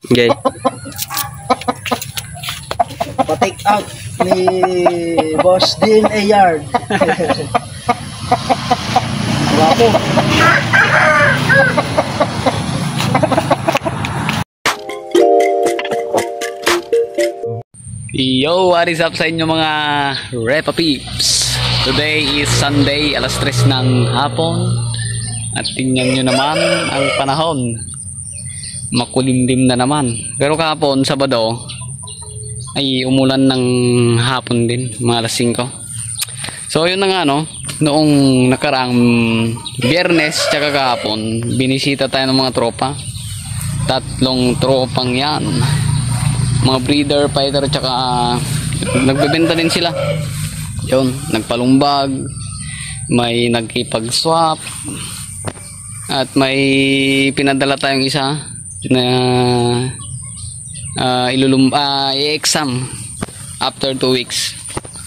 Okay. Pa-take out ni Boss Dean Ayard. Wapo. Yo, what is up sa inyo mga Repa Peeps? Today is Sunday, alas 3 ng hapon. At tingnan nyo naman ang panahon. Makulimlim na naman. Pero kahapon, Sabado, ay umulan ng hapon din, mga alas 5. So yun na nga no, noong nakaraang Biyernes tsaka kahapon, binisita tayo ng mga tropa. 3 tropang yan, mga breeder, fighter, tsaka nagbebenta din sila. Yun, nagpalumbag, may nagkipag-swap, at may pinadala tayong isa na i-exam after 2 weeks.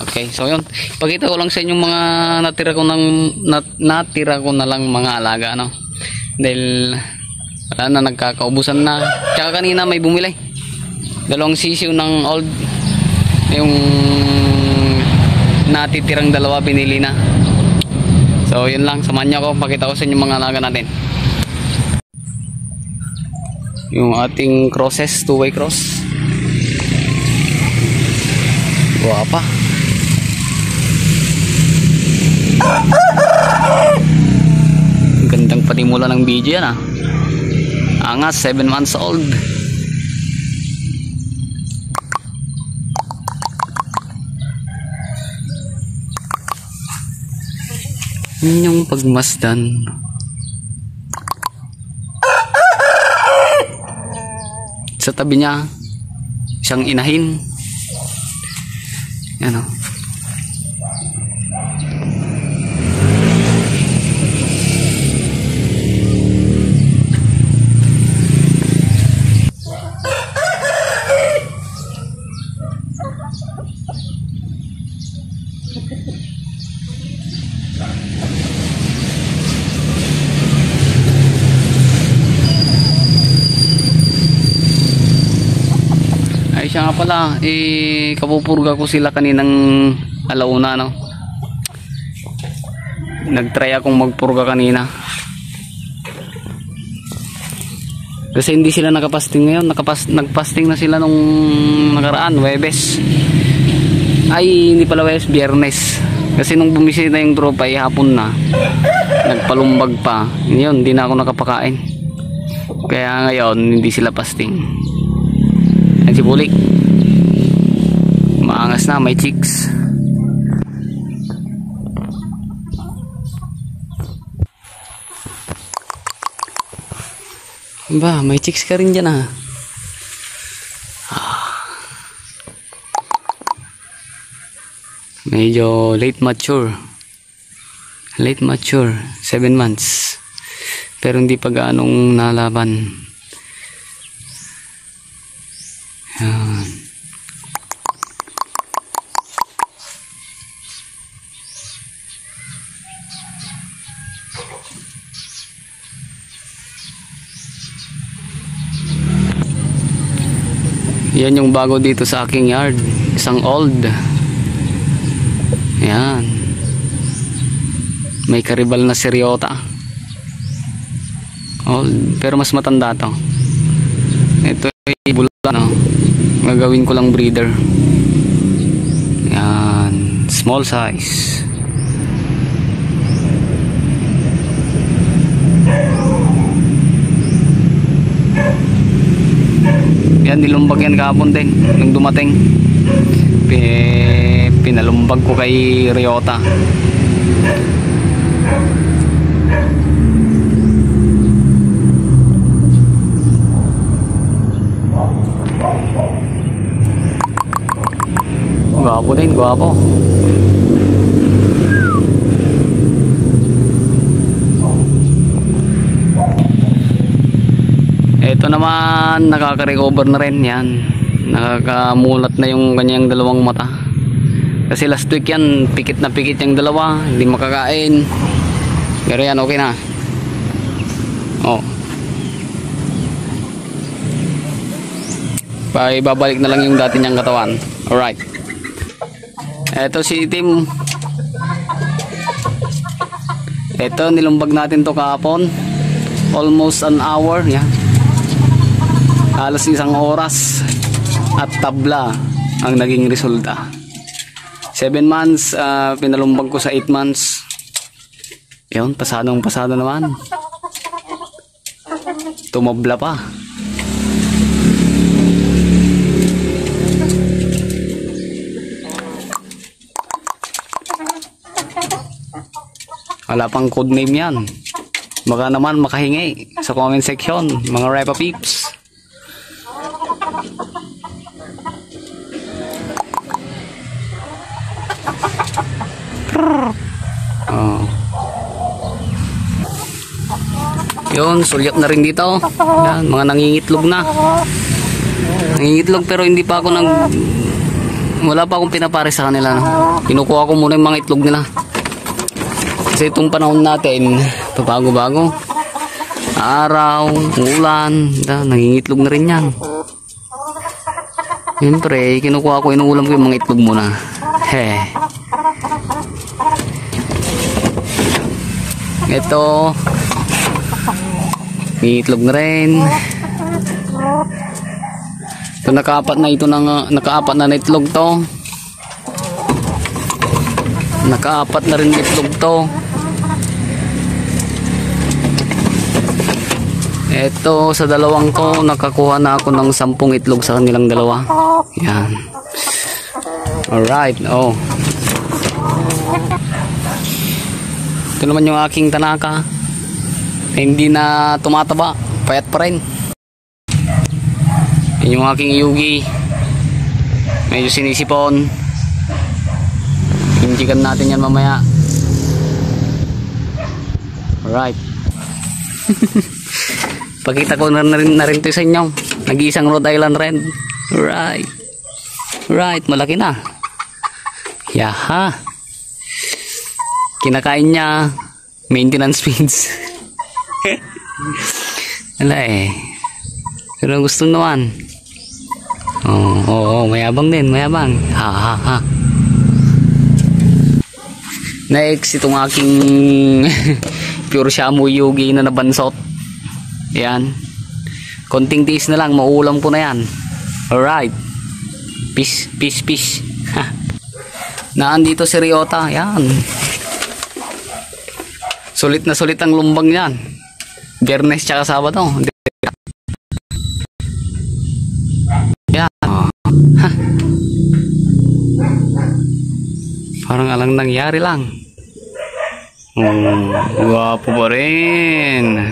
Okay, so yun, ipakita ko lang sa inyo mga natira ko na lang mga alaga, no? Dahil wala na, nagkakaubusan na. Tsaka kanina may bumili, 2 sisiw ng old, yung natitirang 2 binili na. So yun lang, samahan niyo ako, pakita ko sa inyo mga alaga natin. Yung ating crosses, 2-way cross. Guwapa. Gandang panimula ng video yan, ah. Angas, 7 months old. Yun yung pagmasdan. Sa tabi niya, isang inahin. Yan o. Ay siya nga pala, kapupurga ko sila kaninang alauna, no? Nagtry akong magpurga kanina. Kasi hindi sila nakapasting ngayon, nagpasting na sila nung nakaraan, Webes. Ay, hindi pala Webes, Biyernes. Kasi nung bumisita yung tropa, hapon na. Nagpalumbag pa. Yun, hindi na ako nakapakain. Kaya ngayon, hindi sila pasting. Yan si Bulik, maangas na, may chicks. Ba, may chicks ka rin dyan, ah. Medyo late mature, 7 months, pero hindi pa gaanong nalaban. Yan. Yan yung bago dito sa aking yard, isang old. Yan, may karibal na seriota, old, pero mas matanda to. Ito ay bula, no? Gagawin ko lang breeder. Yan, small size. Yan, nilumbag yan kahapon din nung dumating. Pinalumbag ko kay Ryota. Gwapo din, gwapo. Ito naman, nakaka-recover na rin yan. Nakakamulat na yung kanyang 2 mata. Kasi last week yan, pikit na pikit yung 2, hindi makakain. Pero yan, okay na. Oh. Ibabalik na lang yung dati niyang katawan. Alright. Eto si Tim. Eto, nilumbag natin to kahapon. Almost an hour. Yan. Halos 1 oras. At tabla ang naging resulta. 7 months, pinalumbag ko sa 8 months. Yun, pasadong pasado naman. Tumabla pa. Wala pang code name yan. Baka naman makahingi sa comment section, mga Repa Peeps. Oh. Yun, sulyap na rin dito. Yan, mga nangingitlog na. Nangingitlog pero hindi pa ako wala pa akong pinapare sa kanila. No? Kinukuha ko muna yung mga itlog nila. Kasi itong panahon natin, pabago-bago. Araw, ulan, nangingitlog na rin yan. Siyempre, kinukuha ko, inuulam ko yung mga itlog muna. Heh. Ito, nangingitlog na rin. Ito, nakaapat na itlog to. Nakaapat na rin itlog to. Eto, sa dalawang to, nakakuha na ako ng 10 itlog sa kanilang dalawa. Yan. Alright, oh. Ito naman yung aking tanaka. Hindi na tumataba. Payat pa rin. Yan yung aking yugi. Medyo sinisipon. Hinjikan natin yan mamaya. Alright. Pakita ko na rin to sa inyo. Nag-iisang Rhode Island Red. Right. Right, malaki na. Yaha. Kinakain niya. Maintenance feeds. Wala eh. Pero gusto naman. Oo, mayabang din, mayabang. Ha. Next, itong aking pure shamu yugi na nabansot. Yan. Konting tiis na lang, mauulam ko na yan. Alright. Peace. Naandito si Ryota. Yan. Sulit na sulit ang lumbang yan. Biyernes tsaka Sabado. Yan. Parang alang nangyari lang. Guwapo pa rin.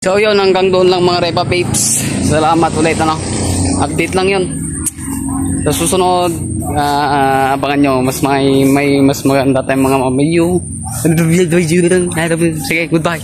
So yun, hanggang doon lang mga Repa Peeps. Salamat ulit, ano. Update lang yun. Sa susunod, abangan nyo, mas maganda tayong mga mamayu. Sige, goodbye.